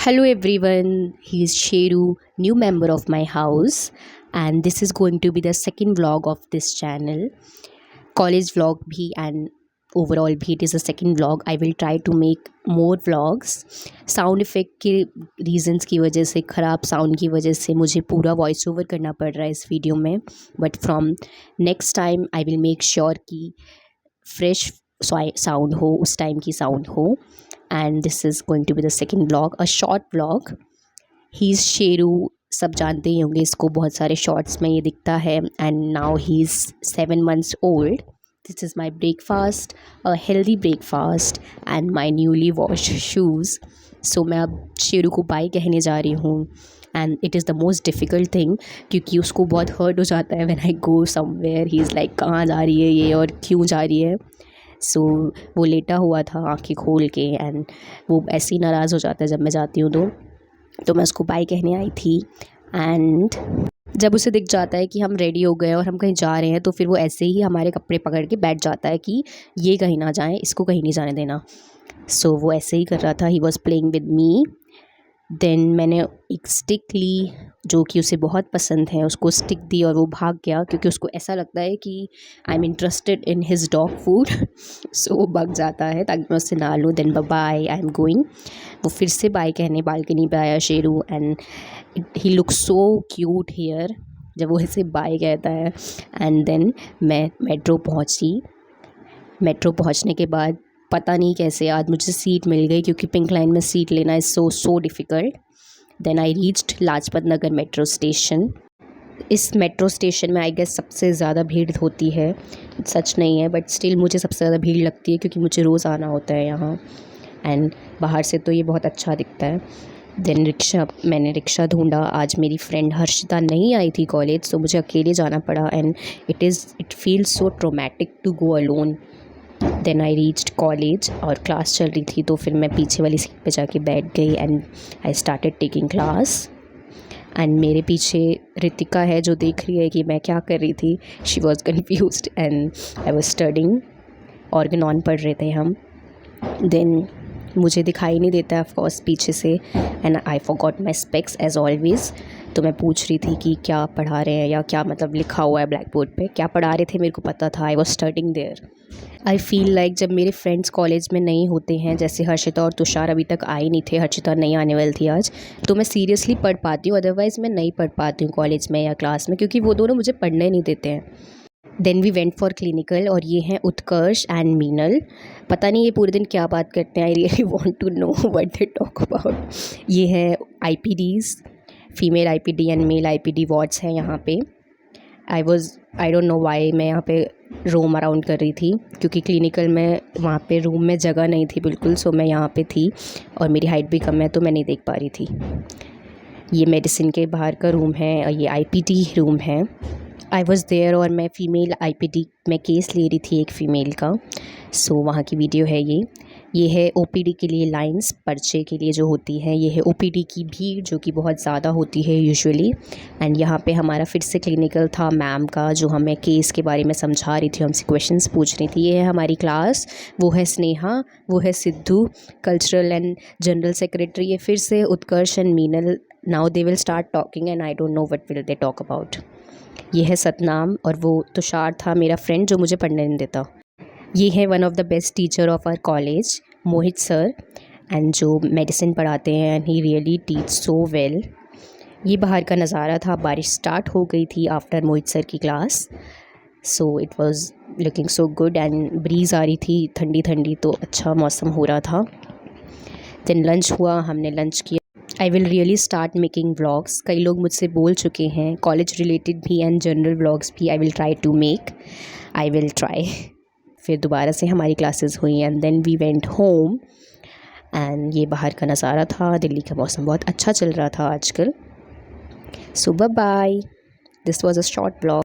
Hello everyone, he is Sheru, new member of my house, and this is going to be the second vlog of this channel. College vlog bhi and overall bhi it is the second vlog. I will try to make more vlogs. Sound effect के reasons की वजह से ख़राब sound की वजह से मुझे पूरा वॉइस ओवर करना पड़ रहा है इस वीडियो में, but from next time I will make sure कि फ्रेश साउंड हो, उस टाइम की साउंड हो. And this is going to be the second blog, a short blog. He is Sheru, सब जानते ही होंगे इसको, बहुत सारे शॉर्ट्स में ये दिखता है. And now he is 7 months old. This is my breakfast, a healthy breakfast and my newly washed shoes. So मैं अब शेरू को बाय कहने जा रही हूँ. And it is the most difficult thing, क्योंकि उसको बहुत हर्ट हो जाता है when I go somewhere. He is like कहाँ जा रही है ये और क्यों जा रही है. सो वो लेटा हुआ था आँखें खोल के, एंड वो ऐसे ही नाराज़ हो जाता है जब मैं जाती हूँ तो मैं उसको बाय कहने आई थी. एंड जब उसे दिख जाता है कि हम रेडी हो गए और हम कहीं जा रहे हैं, तो फिर वो ऐसे ही हमारे कपड़े पकड़ के बैठ जाता है कि ये कहीं ना जाए, इसको कहीं नहीं जाने देना. सो वो ऐसे ही कर रहा था. He was playing with me. Then मैंने एक स्टिक ली जो कि उसे बहुत पसंद है, उसको स्टिक दी और वो भाग गया, क्योंकि उसको ऐसा लगता है कि I am interested in his dog food. So वो भाग जाता है ताकि मैं उससे ना लूँ. Then bye, I am going. वो फिर से बाय कहने बालकनी पे आया Sheru, and he look so cute here जब वो ऐसे बाय कहता है. एंड देन मैं मेट्रो पहुँची. मेट्रो पहुँचने के बाद पता नहीं कैसे आज मुझे सीट मिल गई, क्योंकि पिंक लाइन में सीट लेना is so difficult. Then I reached Lajpat Nagar metro station. इस मेट्रो स्टेशन में आई गेस सबसे ज़्यादा भीड़ होती है. सच नहीं है, बट स्टिल मुझे सबसे ज़्यादा भीड़ लगती है, क्योंकि मुझे रोज़ आना होता है यहाँ. एंड बाहर से तो ये बहुत अच्छा दिखता है. देन मैंने रिक्शा ढूंढा. आज मेरी फ्रेंड हर्षिता नहीं आई थी कॉलेज, सो मुझे अकेले जाना पड़ा. And it feels so traumatic to go alone. Then I reached college और क्लास चल रही थी, तो फिर मैं पीछे वाली सीट पे जाके बैठ गई and I started taking class. And मेरे पीछे रितिका है जो देख रही है कि मैं क्या कर रही थी. She was confused and I was studying. Organon पढ़ रहे थे हम. देन मुझे दिखाई नहीं देता है ऑफकोर्स पीछे से, and I forgot my specs as always. तो मैं पूछ रही थी कि क्या पढ़ा रहे हैं, या क्या मतलब लिखा हुआ है ब्लैक बोर्ड पे. क्या पढ़ा रहे थे मेरे को पता था. I was studying there. I feel like जब मेरे फ्रेंड्स कॉलेज में नहीं होते हैं, जैसे हर्षिता और तुषार अभी तक आए नहीं थे, हर्षिता नहीं आने वाली थी आज, तो मैं सीरियसली पढ़ पाती हूँ. अदरवाइज़ मैं नहीं पढ़ पाती हूँ कॉलेज में या क्लास में, क्योंकि वो दोनों मुझे पढ़ने नहीं देते हैं. Then we went for clinical, और ये हैं उत्कर्ष एंड मीनल. पता नहीं ये पूरे दिन क्या बात करते हैं. I really want to know what they talk about. ये है IPDs, female IPD and male IPD wards हैं यहाँ पे. आई डोंट नो वाई मैं यहाँ पे रोम अराउंड कर रही थी, क्योंकि क्लिनिकल में वहाँ पे रूम में जगह नहीं थी बिल्कुल. सो मैं यहाँ पे थी और मेरी हाइट भी कम है, तो मैं नहीं देख पा रही थी. ये मेडिसिन के बाहर का रूम है और ये IPD रूम है. आई वॉज़ देयर, और मैं फ़ीमेल IPD में केस ले रही थी एक फ़ीमेल का. सो वहाँ की वीडियो है ये है OPD के लिए लाइंस, पर्चे के लिए जो होती हैं. ये है OPD की भीड़ जो कि बहुत ज़्यादा होती है यूजुअली. एंड यहाँ पे हमारा फिर से क्लिनिकल था मैम का, जो हमें केस के बारे में समझा रही थी, हमसे क्वेश्चंस पूछ रही थी. ये है हमारी क्लास. वो है स्नेहा, वो है Sidhu, cultural and general secretary. ये फिर से Utkarsh and Meenal. Now they will start talking and I don't know what will they talk about. ये है सतनाम, और वो तुषार था मेरा फ्रेंड जो मुझे पढ़ने नहीं देता. ये है one of the best teacher of our college, Mohit sir, and जो मेडिसिन पढ़ाते हैं, and he really teach so well. ये बाहर का नज़ारा था. बारिश स्टार्ट हो गई थी आफ्टर मोहित सर की class. So it was looking so good, and breeze आ रही थी ठंडी ठंडी, तो अच्छा मौसम हो रहा था. देन लंच हुआ, हमने लंच किया. I will really start making vlogs. कई लोग मुझसे बोल चुके हैं, कॉलेज रिलेटेड भी एंड जनरल व्लॉग्स भी. I will try to make. I will try. फिर दोबारा से हमारी क्लासेस हुई, and then we went home. And ये बाहर का नज़ारा था. दिल्ली का मौसम बहुत अच्छा चल रहा था आजकल. So bye. This was a short vlog.